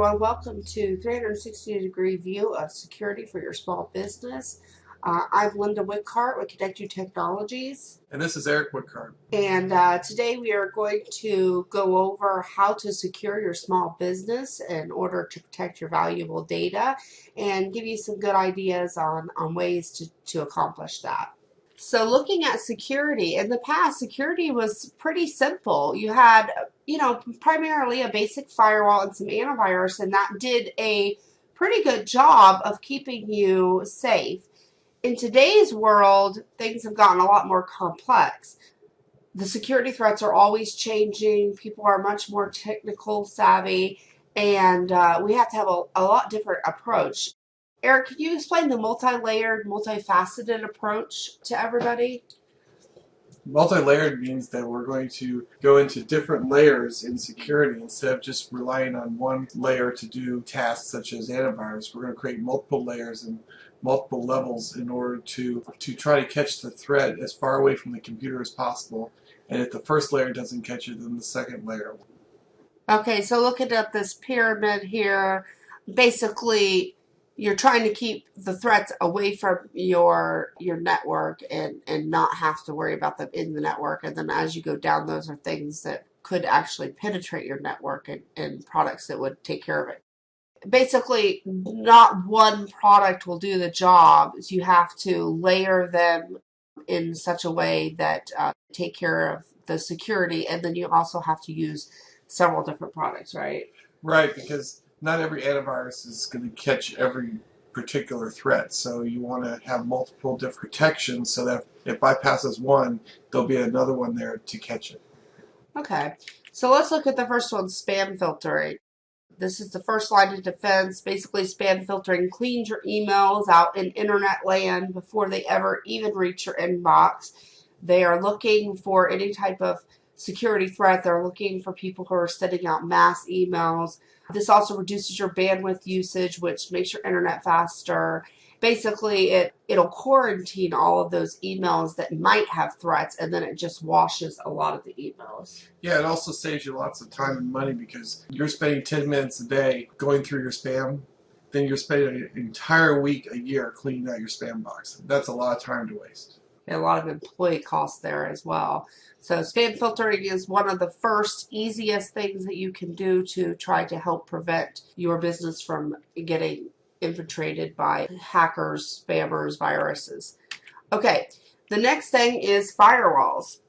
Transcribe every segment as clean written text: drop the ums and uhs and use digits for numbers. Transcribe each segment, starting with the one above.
everyone. Welcome to 360-degree view of security for your small business. I'm Linda Whitcart with Connect You Technologies. And this is Eric Woodcard. And today we are going to go over how to secure your small business in order to protect your valuable data and give you some good ideas on ways to accomplish that. So looking at security, in the past, security was pretty simple. You had, primarily a basic firewall and some antivirus, and that did a pretty good job of keeping you safe. In today's world, things have gotten a lot more complex. The security threats are always changing. People are much more technical savvy, and we have to have a lot different approach. Eric, can you explain the multi-layered, multifaceted approach to everybody? Multi-layered means that we're going to go into different layers in security instead of just relying on one layer to do tasks such as antivirus. We're going to create multiple layers and multiple levels in order to try to catch the threat as far away from the computer as possible. And if the first layer doesn't catch it, then the second layer will. Okay, so looking at this pyramid here, basically you're trying to keep the threats away from your network and not have to worry about them in the network. And then as you go down, those are things that could actually penetrate your network and products that would take care of it. Basically, not one product will do the job. So you have to layer them in such a way that take care of the security, and then you also have to use several different products, right? Right, because not every antivirus is going to catch every particular threat. So you want to have multiple different protections so that if it bypasses one, there'll be another one there to catch it. Okay, so let's look at the first one, spam filtering. This is the first line of defense. Basically, spam filtering cleans your emails out in internet land before they ever even reach your inbox. They are looking for any type of security threat. They're looking for people who are sending out mass emails. This also reduces your bandwidth usage, which makes your internet faster. Basically, it'll quarantine all of those emails that might have threats, and then it just washes a lot of the emails. Yeah, it also saves you lots of time and money because you're spending 10 minutes a day going through your spam. Then you're spending an entire week, a year cleaning out your spam box. That's a lot of time to waste. And a lot of employee costs there as well. So spam filtering is one of the first easiest things that you can do to try to help prevent your business from getting infiltrated by hackers, spammers, viruses. Okay, the next thing is firewalls.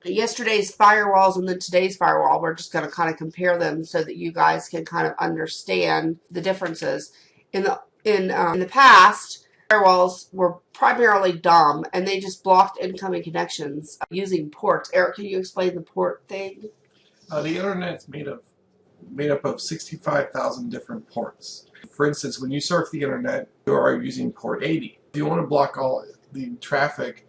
Yesterday's firewalls and then today's firewall, we're just going to kind of compare them so that you guys can kind of understand the differences. In the past, firewalls were primarily dumb and they just blocked incoming connections using ports. Eric, can you explain the port thing? The internet's made up of 65,000 different ports. For instance, when you surf the internet, you are using port 80. If you want to block all the traffic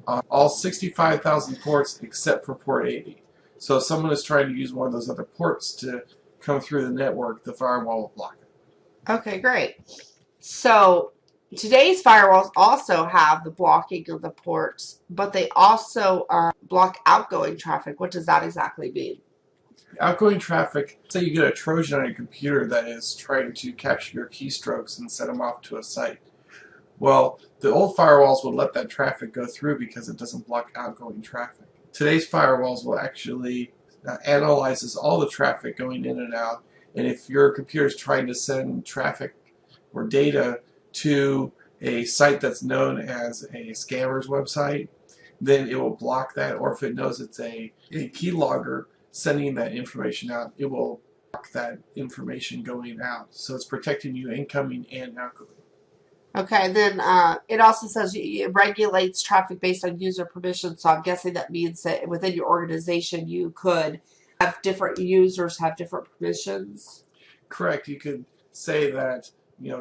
on all 65,000 ports except for port 80. So if someone is trying to use one of those other ports to come through the network, the firewall will block it. Okay, great. So today's firewalls also have the blocking of the ports, but they also block outgoing traffic. What does that exactly mean? Outgoing traffic, say you get a Trojan on your computer that is trying to capture your keystrokes and send them off to a site. Well, the old firewalls will let that traffic go through because it doesn't block outgoing traffic. Today's firewalls will actually analyzes all the traffic going in and out, and if your computer is trying to send traffic or data to a site that's known as a scammer's website, then it will block that, or if it knows it's a keylogger sending that information out, it will block that information going out. So it's protecting you incoming and outgoing. Okay, then it also says it regulates traffic based on user permission. So I'm guessing that means that within your organization you could have different users have different permissions. Correct. You could say that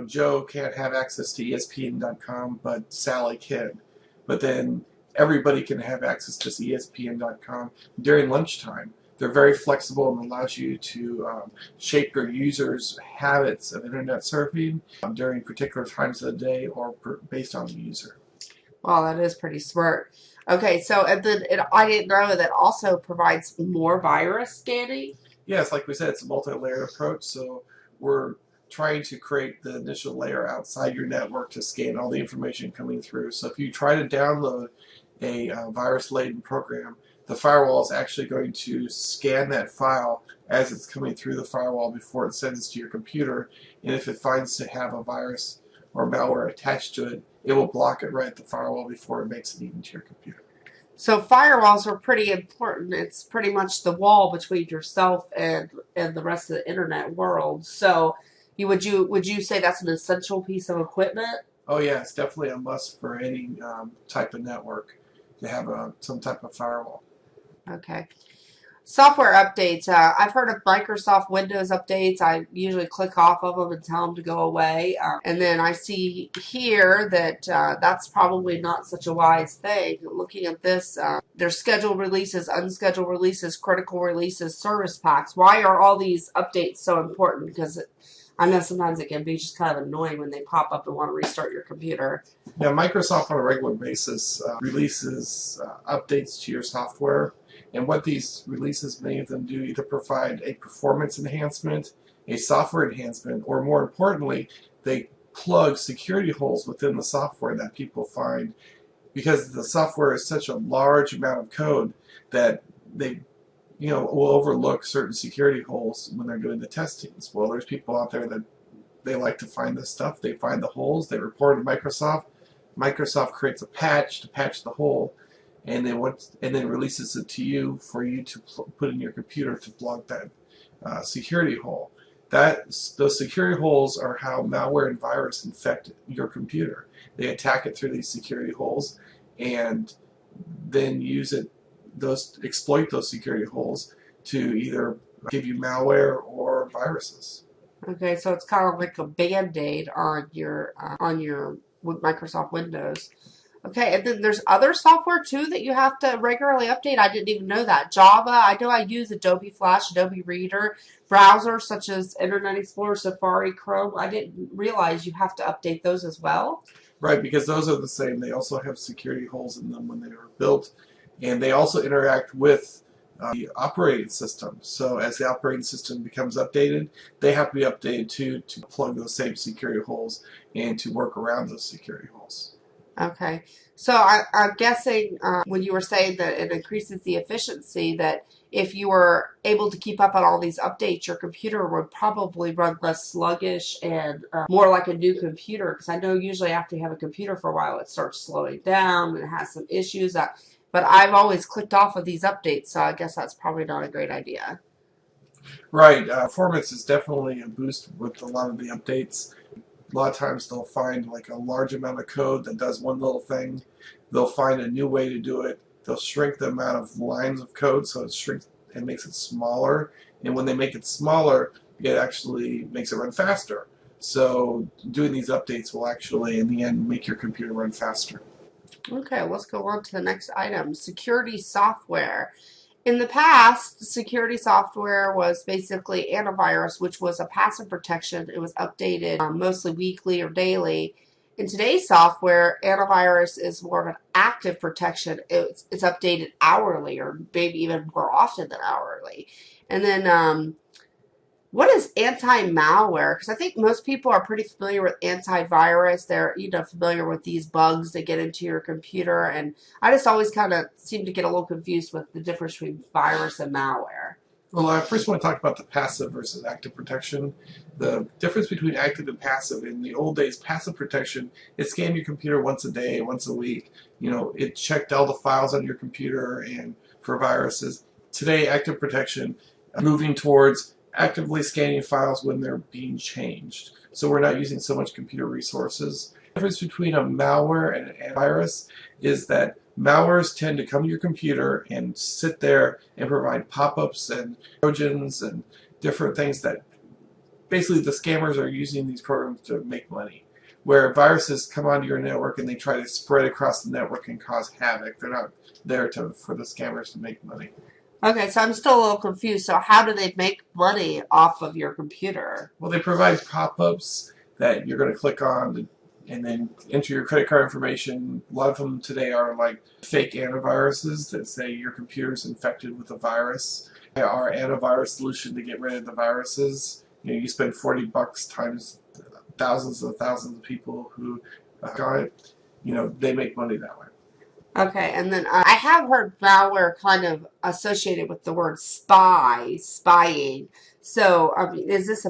Joe can't have access to ESPN.com, but Sally can. But then everybody can have access to ESPN.com during lunchtime. They're very flexible and allows you to shape your users' habits of internet surfing during particular times of the day or based on the user. Well, that is pretty smart. Okay, so and then I didn't know that also provides more virus scanning. Yes, like we said, it's a multi-layered approach. So we're trying to create the initial layer outside your network to scan all the information coming through. So if you try to download a virus-laden program, the firewall is actually going to scan that file as it's coming through the firewall before it sends it to your computer. And if it finds to have a virus or malware attached to it, it will block it right at the firewall before it makes it even to your computer. So firewalls are pretty important. It's pretty much the wall between yourself and the rest of the internet world. So would you say that's an essential piece of equipment? Oh yeah, it's definitely a must for any type of network to have some type of firewall. Okay. Software updates. I've heard of Microsoft Windows updates. I usually click off of them and tell them to go away. And then I see here that that's probably not such a wise thing. Looking at this, there's scheduled releases, unscheduled releases, critical releases, service packs. Why are all these updates so important? Because I know sometimes it can be just kind of annoying when they pop up and want to restart your computer. Yeah, Microsoft on a regular basis releases updates to your software. And what these releases, many of them do either provide a performance enhancement, a software enhancement, or more importantly, they plug security holes within the software that people find because the software is such a large amount of code that they will overlook certain security holes when they're doing the testings. Well, there's people out there that they like to find this stuff. They find the holes. They report to Microsoft. Microsoft creates a patch to patch the hole, and then releases it to you for you to put in your computer to plug that security hole. Those security holes are how malware and virus infect your computer. They attack it through these security holes, and then exploit those security holes to either give you malware or viruses. Okay, so it's kind of like a Band-Aid on your Microsoft Windows. Okay, and then there's other software too that you have to regularly update. I didn't even know that. Java, I know I use Adobe Flash, Adobe Reader, browsers such as Internet Explorer, Safari, Chrome. I didn't realize you have to update those as well. Right, because those are the same. They also have security holes in them when they were built, and they also interact with the operating system. So as the operating system becomes updated, they have to be updated too to plug those same security holes and to work around those security holes. Okay, so I'm guessing when you were saying that it increases the efficiency, that if you were able to keep up on all these updates, your computer would probably run less sluggish and more like a new computer. Because I know usually after you have a computer for a while, it starts slowing down and it has some issues. But I've always clicked off of these updates, so I guess that's probably not a great idea. Right, performance is definitely a boost with a lot of the updates. A lot of times they'll find like a large amount of code that does one little thing. They'll find a new way to do it. They'll shrink the amount of lines of code so it shrinks and makes it smaller. And when they make it smaller, it actually makes it run faster. So doing these updates will actually, in the end, make your computer run faster. Okay, let's go on to the next item, security software. In the past, security software was basically antivirus, which was a passive protection. It was updated mostly weekly or daily. In today's software, antivirus is more of an active protection. It's updated hourly or maybe even more often than hourly. And then what is anti-malware? Because I think most people are pretty familiar with antivirus. They're familiar with these bugs that get into your computer, and I just always kind of seem to get a little confused with the difference between virus and malware. Well, I first want to talk about the passive versus active protection. The difference between active and passive, in the old days, passive protection, it scanned your computer once a day, once a week. It checked all the files on your computer and for viruses. Today, active protection, moving towards actively scanning files when they're being changed. So we're not using so much computer resources. The difference between a malware and an antivirus is that malwares tend to come to your computer and sit there and provide pop-ups and trojans and different things that basically the scammers are using these programs to make money. Where viruses come onto your network and they try to spread across the network and cause havoc. They're not there for the scammers to make money. Okay, so I'm still a little confused. So how do they make money off of your computer? Well, they provide pop-ups that you're going to click on and then enter your credit card information. A lot of them today are like fake antiviruses that say your computer's infected with a virus. Our antivirus solution to get rid of the viruses You spend $40 times thousands of people who got it. They make money that way. Okay, and then I have heard malware kind of associated with the word spying. So, is this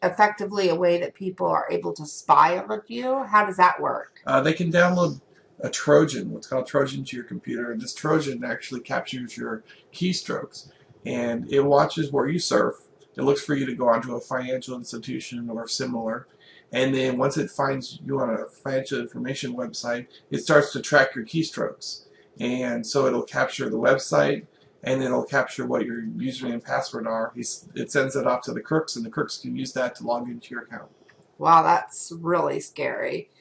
effectively a way that people are able to spy on you? How does that work? They can download a Trojan, what's called Trojan, to your computer, and this Trojan actually captures your keystrokes, and it watches where you surf. It looks for you to go onto a financial institution or similar, and then once it finds you on a financial information website, it starts to track your keystrokes. And so it'll capture the website, and it'll capture what your username and password are. It sends it off to the crooks, and the crooks can use that to log into your account. Wow, that's really scary.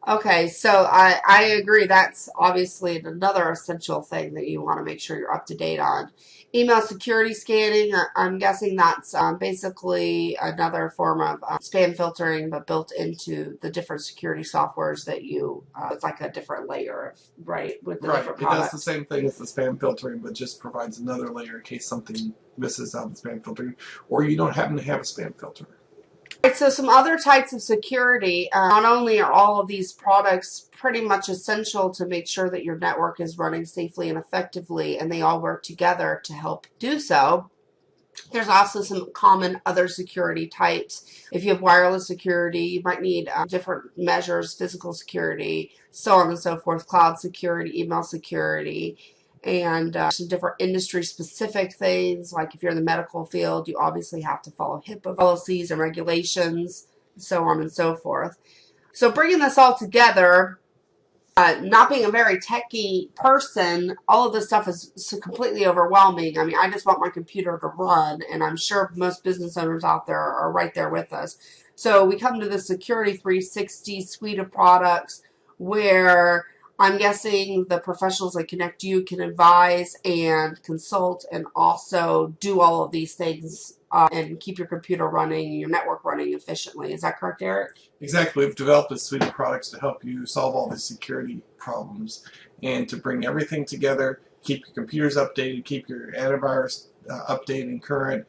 Okay, so I agree. That's obviously another essential thing that you want to make sure you're up to date on. Email security scanning, I'm guessing that's basically another form of spam filtering, but built into the different security softwares that it's like a different layer, right, with the Right. different It does the products. same thing as the spam filtering, but just provides another layer in case something misses out the spam filtering, or you don't happen to have a spam filter. Right, so some other types of security, not only are all of these products pretty much essential to make sure that your network is running safely and effectively, and they all work together to help do so, there's also some common other security types. If you have wireless security, you might need different measures, physical security, so on and so forth, cloud security, email security, and some different industry-specific things. Like if you're in the medical field, you obviously have to follow HIPAA policies and regulations, so on and so forth. So bringing this all together, not being a very techy person, all of this stuff is so completely overwhelming. I mean, I just want my computer to run, and I'm sure most business owners out there are right there with us. So we come to the Security 360 suite of products where I'm guessing the professionals that connect you can advise and consult and also do all of these things and keep your computer running, your network running efficiently. Is that correct, Eric? Exactly. We've developed a suite of products to help you solve all the security problems and to bring everything together, keep your computers updated, keep your antivirus updated and current,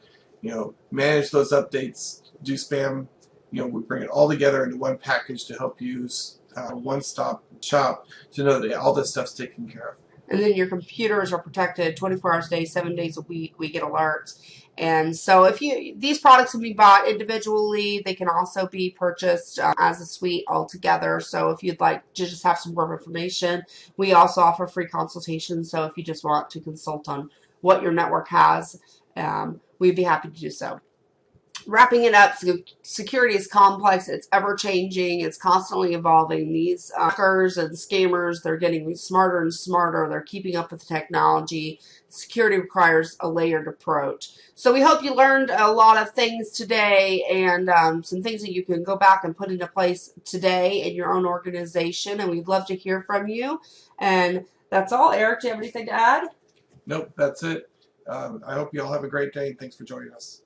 manage those updates, do spam. We bring it all together into one package to help you one-stop shop to know that all this stuff's taken care of. And then your computers are protected 24 hours a day, 7 days a week. We get alerts. And so these products can be bought individually. They can also be purchased as a suite altogether. So if you'd like to just have some more information, we also offer free consultations. So if you just want to consult on what your network has, we'd be happy to do so. Wrapping it up, security is complex. It's ever-changing. It's constantly evolving. These hackers and scammers, they're getting smarter and smarter. They're keeping up with the technology. Security requires a layered approach. So we hope you learned a lot of things today and some things that you can go back and put into place today in your own organization. And we'd love to hear from you. And that's all. Eric, do you have anything to add? Nope, that's it. I hope you all have a great day, and thanks for joining us.